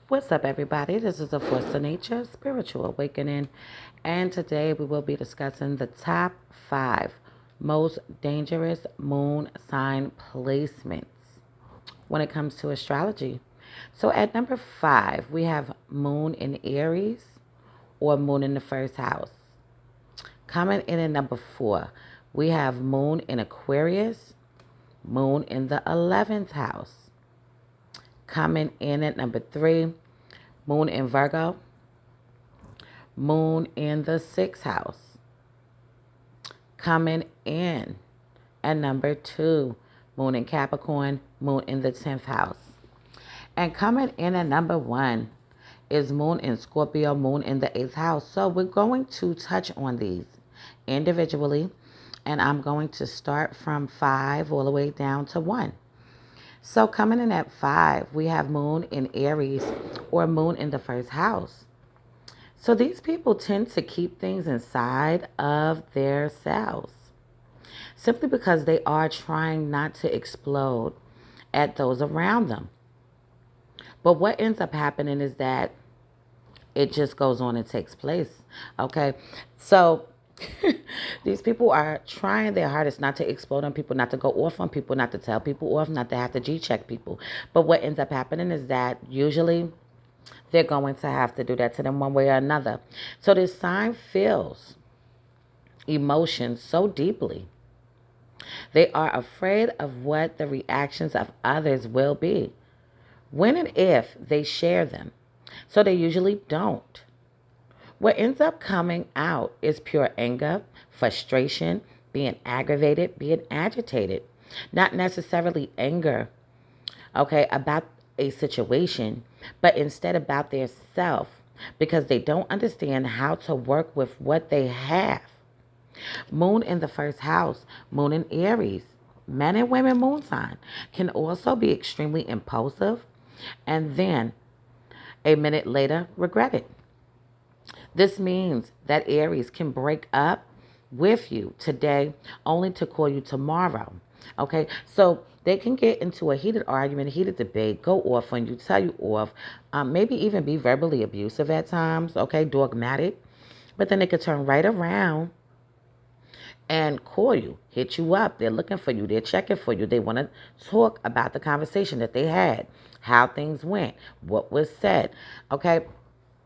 What's up, everybody? This is a Force of Nature Spiritual Awakening, and today we will be discussing the top 5 most dangerous moon sign placements when it comes to astrology. So, at number 5, we have Moon in Aries or Moon in the first house. Coming in at number 4, we have Moon in Aquarius, Moon in the 11th house. Coming in at number 3, Moon in Virgo, Moon in the 6th house. Coming in at number 2, Moon in Capricorn, Moon in the 10th house. And coming in at number 1 is Moon in Scorpio, Moon in the 8th house. So we're going to touch on these individually, and I'm going to start from 5 all the way down to 1. So coming in at 5, we have Moon in Aries or Moon in the first house. So these people tend to keep things inside of their selves simply because they are trying not to explode at those around them. But what ends up happening is that it just goes on and takes place. Okay, so these people are trying their hardest not to explode on people, not to go off on people, not to tell people off, not to have to G-check people. But what ends up happening is that usually they're going to have to do that to them one way or another. So this sign feels emotions so deeply. They are afraid of what the reactions of others will be when and if they share them. So they usually don't. What ends up coming out is pure anger, frustration, being aggravated, being agitated. Not necessarily anger, okay, about a situation, but instead about their self, because they don't understand how to work with what they have. Moon in the first house, Moon in Aries, men and women moon sign, can also be extremely impulsive and then a minute later regret it. This means that Aries can break up with you today only to call you tomorrow. Okay, so they can get into a heated argument, a heated debate, go off on you, tell you off, maybe even be verbally abusive at times, okay, dogmatic. But then they could turn right around and call you, hit you up. They're looking for you. They're checking for you. They want to talk about the conversation that they had, how things went, what was said. Okay,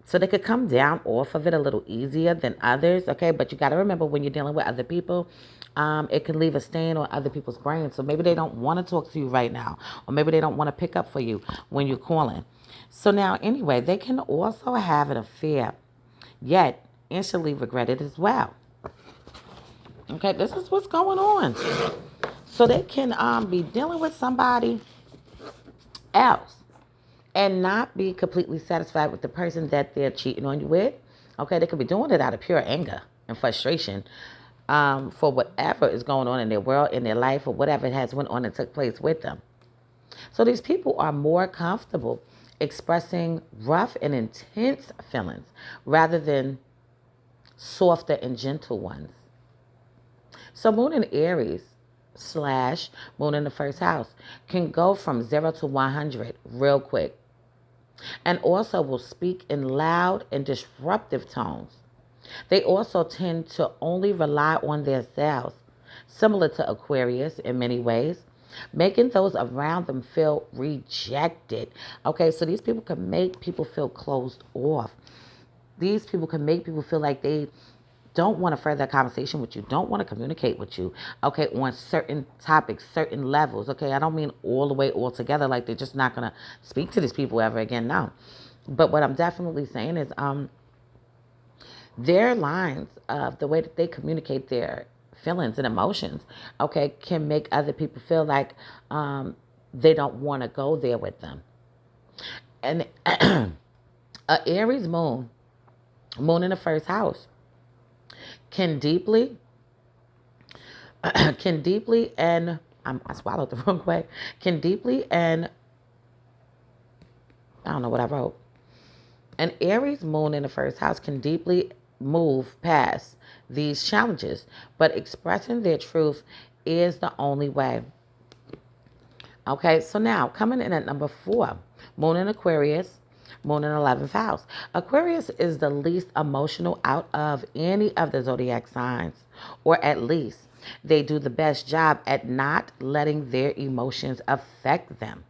so they could come down off of it a little easier than others, okay? But you got to remember when you're dealing with other people, it can leave a stain on other people's brains. So maybe they don't want to talk to you right now, or maybe they don't want to pick up for you when you're calling. So now, anyway, they can also have an affair, yet instantly regret it as well. Okay, this is what's going on. So they can be dealing with somebody else and not be completely satisfied with the person that they're cheating on you with. Okay, they could be doing it out of pure anger and frustration for whatever is going on in their world, in their life, or whatever it has went on and took place with them. So these people are more comfortable expressing rough and intense feelings rather than softer and gentle ones. So Moon in Aries / Moon in the first house can go from 0 to 100 real quick, and also will speak in loud and disruptive tones. They also tend to only rely on themselves, similar to Aquarius in many ways, making those around them feel rejected. Okay, so these people can make people feel closed off. These people can make people feel like they don't want to further a conversation with you, don't want to communicate with you, okay, on certain topics, certain levels, okay? I don't mean all the way all together, like they're just not going to speak to these people ever again, no. But what I'm definitely saying is their lines of the way that they communicate their feelings and emotions, okay, can make other people feel like they don't want to go there with them. And a Aries moon in the first house, can deeply and I swallowed the wrong way. Can deeply and I don't know what I wrote. An Aries moon in the first house can deeply move past these challenges, but expressing their truth is the only way. Okay, so now coming in at number 4, Moon in Aquarius, Moon in 11th house. Aquarius is the least emotional out of any of the zodiac signs, or at least they do the best job at not letting their emotions affect them.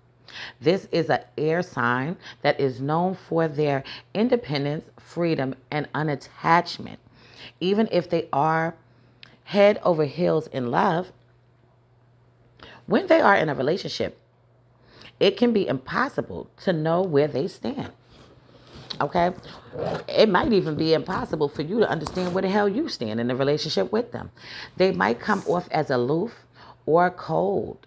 This is an air sign that is known for their independence, freedom, and unattachment. Even if they are head over heels in love, when they are in a relationship, it can be impossible to know where they stand. Okay? It might even be impossible for you to understand where the hell you stand in a relationship with them. They might come off as aloof or cold,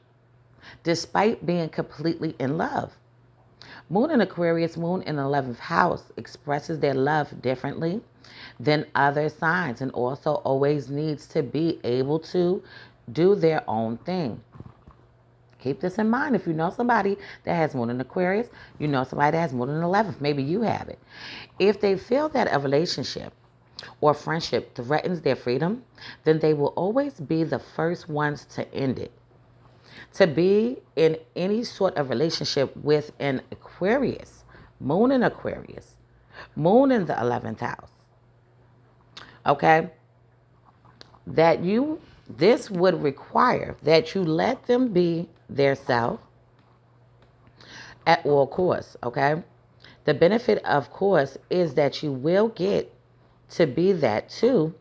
despite being completely in love. Moon in Aquarius, Moon in the 11th house expresses their love differently than other signs and also always needs to be able to do their own thing. Keep this in mind. If you know somebody that has Moon in Aquarius, you know somebody that has Moon in the 11th, maybe you have it. If they feel that a relationship or friendship threatens their freedom, then they will always be the first ones to end it. To be in any sort of relationship with an Aquarius, Moon in Aquarius, Moon in the 11th house, okay, that you, this would require that you let them be their self at all costs, okay? The benefit, of course, is that you will get to be that too,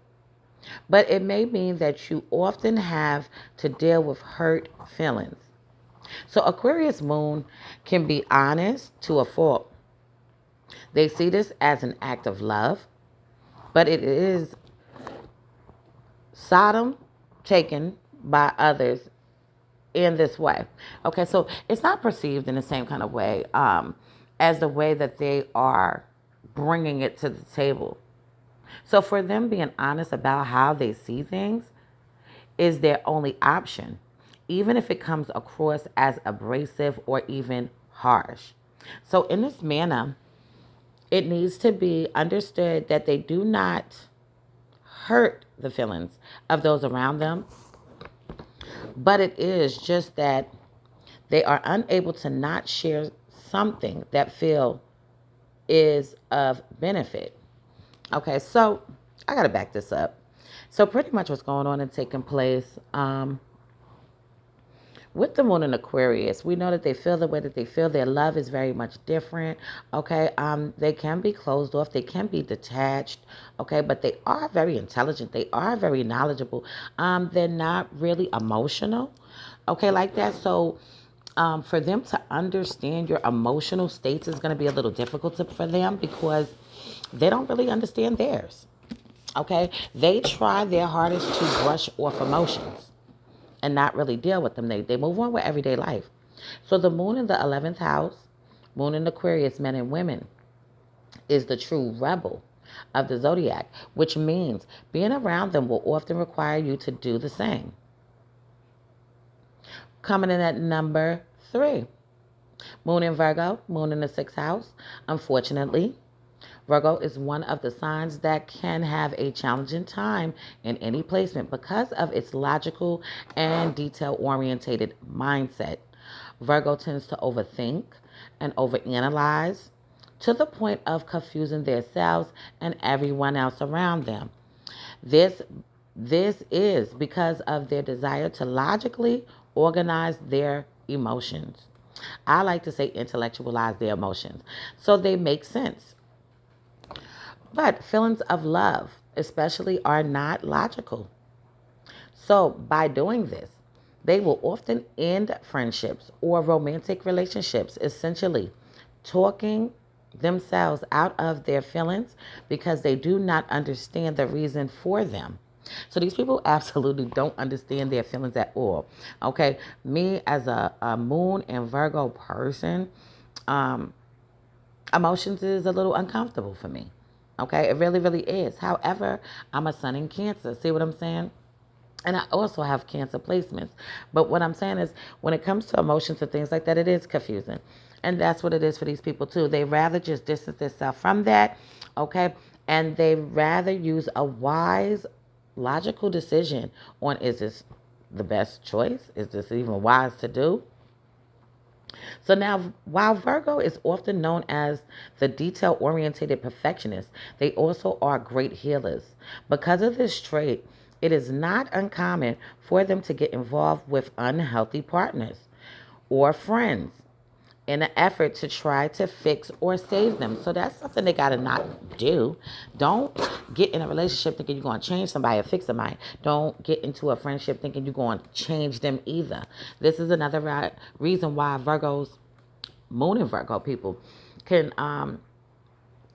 but it may mean that you often have to deal with hurt feelings. So Aquarius moon can be honest to a fault. They see this as an act of love, but it is Sodom taken by others in this way. Okay, so it's not perceived in the same kind of way as the way that they are bringing it to the table. So for them being honest about how they see things is their only option, even if it comes across as abrasive or even harsh. So in this manner, it needs to be understood that they do not hurt the feelings of those around them, but it is just that they are unable to not share something that feel is of benefit. Okay, so I gotta back this up. So pretty much what's going on and taking place with the moon in Aquarius, we know that they feel the way that they feel. Their love is very much different. Okay, they can be closed off. They can be detached. Okay, but they are very intelligent. They are very knowledgeable. They're not really emotional. Okay, like that. So, for them to understand your emotional states is going to be a little difficult for them because they don't really understand theirs. Okay, they try their hardest to brush off emotions and not really deal with them. They move on with everyday life. So the moon in the 11th house, moon in Aquarius, men and women, is the true rebel of the zodiac, which means being around them will often require you to do the same. Coming in at number 3, moon in Virgo, moon in the 6th house. Unfortunately, Virgo is one of the signs that can have a challenging time in any placement because of its logical and detail-oriented mindset. Virgo tends to overthink and overanalyze to the point of confusing themselves and everyone else around them. This this is because of their desire to logically organize their emotions. I like to say intellectualize their emotions so they make sense. But feelings of love, especially, are not logical. So, by doing this, they will often end friendships or romantic relationships, essentially talking themselves out of their feelings because they do not understand the reason for them. So these people absolutely don't understand their feelings at all. Okay, me as a moon and Virgo person, um, emotions is a little uncomfortable for me. Okay, it really, really is. However, I'm a sun in Cancer. See what I'm saying? And I also have Cancer placements. But what I'm saying is, when it comes to emotions and things like that, it is confusing. And that's what it is for these people, too. They rather just distance themselves from that, okay? And they rather use a wise, logical decision on, is this the best choice? Is this even wise to do? So now, while Virgo is often known as the detail-oriented perfectionist, they also are great healers. Because of this trait, it is not uncommon for them to get involved with unhealthy partners or friends in an effort to try to fix or save them. So that's something they gotta not do. Don't get in a relationship thinking you're gonna change somebody or fix somebody. Don't get into a friendship thinking you're gonna change them either. This is another reason why Virgos, Moon and Virgo people, can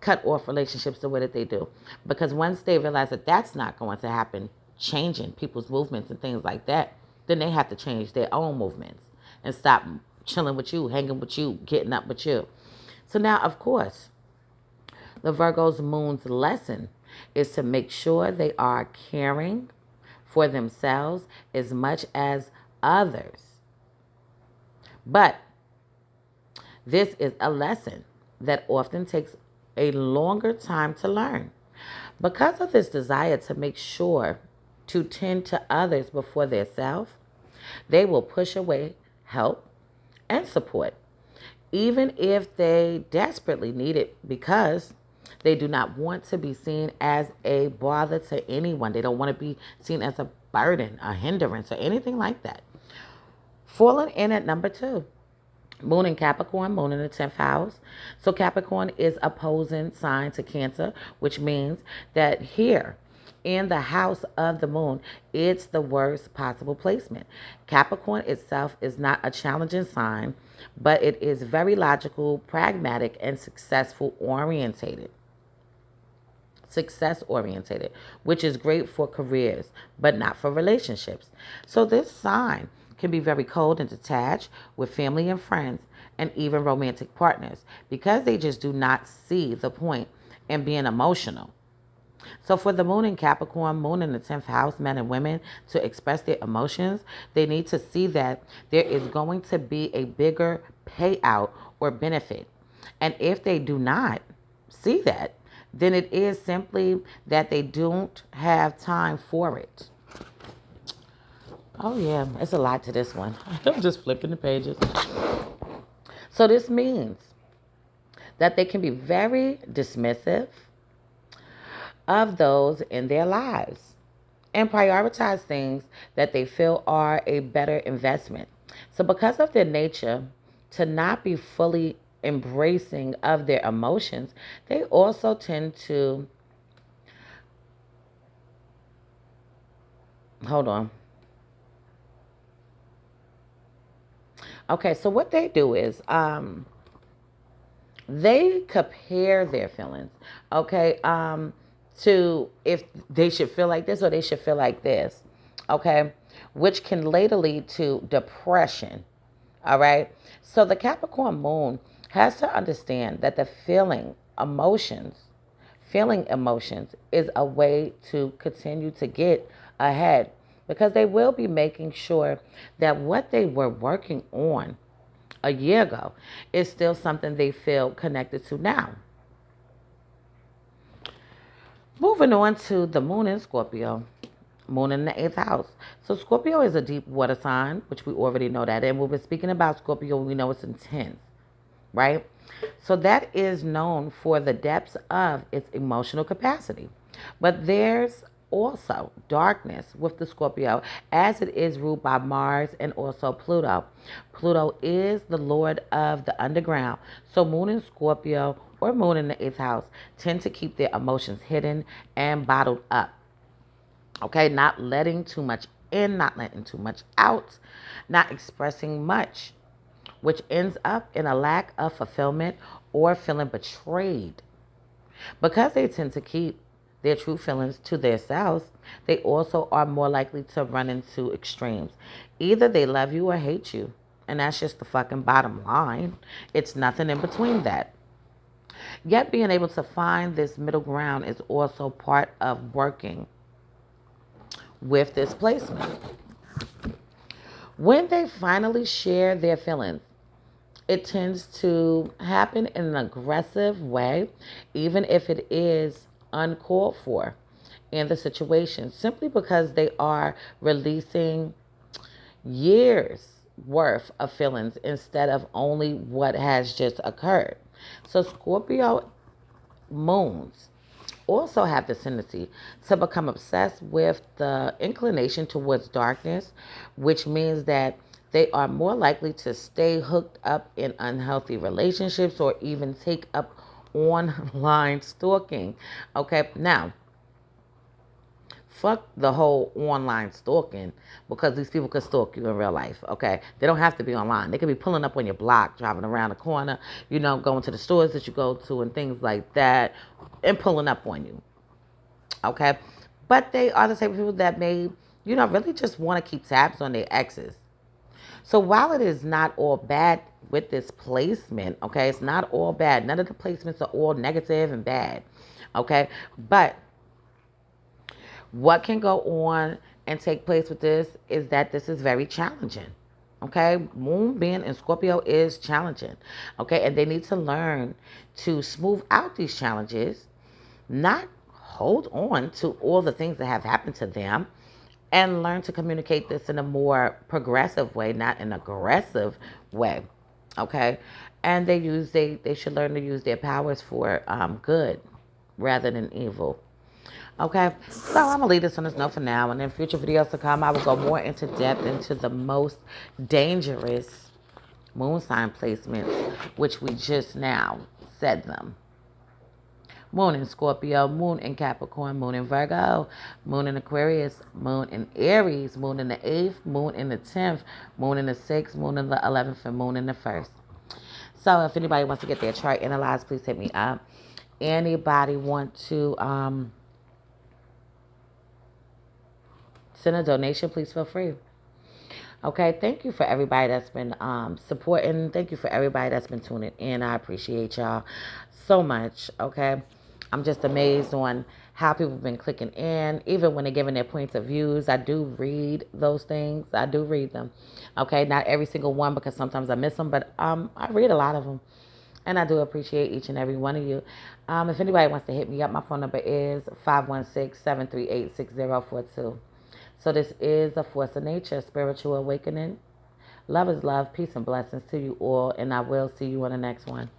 cut off relationships the way that they do. Because once they realize that that's not going to happen, changing people's movements and things like that, then they have to change their own movements and stop chilling with you, hanging with you, getting up with you. So now, of course, the Virgo's moon's lesson is to make sure they are caring for themselves as much as others. But this is a lesson that often takes a longer time to learn. Because of this desire to make sure to tend to others before their self, they will push away help and support, even if they desperately need it, because they do not want to be seen as a bother to anyone. They don't want to be seen as a burden, a hindrance, or anything like that. Falling in at number 2. Moon in Capricorn, moon in the 10th house. So Capricorn is opposing sign to Cancer, which means that here in the house of the moon, it's the worst possible placement. Capricorn itself is not a challenging sign, but it is very logical, pragmatic, and success orientated, which is great for careers, but not for relationships. So this sign can be very cold and detached with family and friends and even romantic partners because they just do not see the point in being emotional. So for the moon in Capricorn, moon in the 10th house, men and women, to express their emotions, they need to see that there is going to be a bigger payout or benefit. And if they do not see that, then it is simply that they don't have time for it. Oh, yeah, it's a lot to this one. I'm just flipping the pages. So this means that they can be very dismissive of those in their lives and prioritize things that they feel are a better investment. So because of their nature to not be fully embracing of their emotions, they also tend to hold on. Okay, so what they do is they compare their feelings, okay, to if they should feel like this or they should feel like this, okay, which can later lead to depression. All right. So the Capricorn moon has to understand that the feeling emotions is a way to continue to get ahead because they will be making sure that what they were working on a year ago is still something they feel connected to now. Moving on to the moon in Scorpio. Moon in the 8th house. So Scorpio is a deep water sign, which we already know that. And we've been speaking about Scorpio, we know it's intense, right? So that is known for the depths of its emotional capacity. But there's also darkness with the Scorpio as it is ruled by Mars and also Pluto. Pluto is the lord of the underground. So moon in Scorpio or moon in the 8th house tend to keep their emotions hidden and bottled up. Okay, not letting too much in, not letting too much out, not expressing much, which ends up in a lack of fulfillment or feeling betrayed. Because they tend to keep their true feelings to themselves, they also are more likely to run into extremes. Either they love you or hate you, and that's just the fucking bottom line. It's nothing in between that. Yet being able to find this middle ground is also part of working with this placement. When they finally share their feelings, it tends to happen in an aggressive way, even if it is uncalled for in the situation, simply because they are releasing years worth of feelings instead of only what has just occurred. So Scorpio moons also have the tendency to become obsessed with the inclination towards darkness, which means that they are more likely to stay hooked up in unhealthy relationships or even take up online stalking. Okay, now fuck the whole online stalking, because these people could stalk you in real life, okay? They don't have to be online. They could be pulling up on your block, driving around the corner, going to the stores that you go to and things like that, and pulling up on you, okay? But they are the same people that may, really just want to keep tabs on their exes. So while it is not all bad with this placement, okay, it's not all bad. None of the placements are all negative and bad, okay? But what can go on and take place with this is that this is very challenging. Okay, Moon being in Scorpio is challenging. Okay, and they need to learn to smooth out these challenges, not hold on to all the things that have happened to them, and learn to communicate this in a more progressive way, not an aggressive way. Okay, and they should learn to use their powers for good rather than evil. Okay, so I'm gonna leave this on this note for now, and in future videos to come, I will go more into depth into the most dangerous moon sign placements, which we just now said them. Moon in Scorpio, Moon in Capricorn, Moon in Virgo, Moon in Aquarius, Moon in Aries, Moon in the 8th, Moon in the 10th, Moon in the 6th, Moon in the 11th, and Moon in the 1st. So if anybody wants to get their chart analyzed, please hit me up. Anybody want to send a donation, please feel free. Okay, thank you for everybody that's been supporting. Thank you for everybody that's been tuning in. I appreciate y'all so much. Okay, I'm just amazed on how people have been clicking in, even when they're giving their points of views. I do read those things. I do read them. Okay, not every single one, because sometimes I miss them, but I read a lot of them. And I do appreciate each and every one of you. If anybody wants to hit me up, my phone number is 516-738-6042. So this is a force of nature, spiritual awakening. Love is love, peace and blessings to you all, and I will see you on the next one.